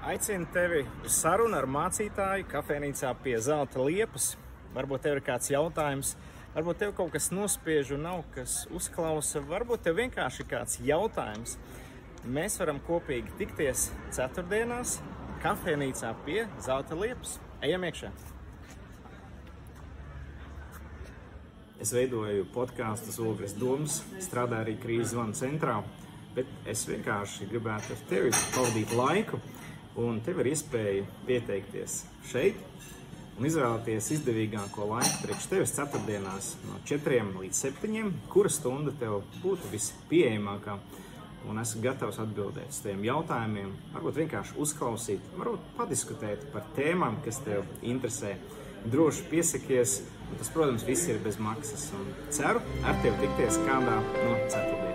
Aicinu tevi uz sarunu ar mācītāju kafejnīcā pie Zelta liepas. Varbūt tev ir kāds jautājums, varbūt tev kaut kas nospiež un nav kas uzklausa, varbūt tev vienkārši ir kāds jautājums. Mēs varam kopīgi tikties ceturtdienās kafejnīcā pie Zelta liepas. Ejam iekšā! Es veidoju podkāstu Ogres domas, strādāju arī krīzes zvanu centrā, bet es vienkārši gribētu ar tevi pavadīt laiku, un tev ir iespēja pieteikties šeit un izvēlēties izdevīgāko laiku priekš tevis ceturtdienās no 4 līdz 7, kura stunda tev būtu vispieejamākā, un esmu gatavs atbildēt uz tiem jautājumiem, varbūt vienkārši uzklausīt, varbūt padiskutēt par tēmām, kas tev interesē. Droši piesakies, un tas, protams, viss ir bez maksas, un ceru ar tevi tikties kādā no ceturtdienām.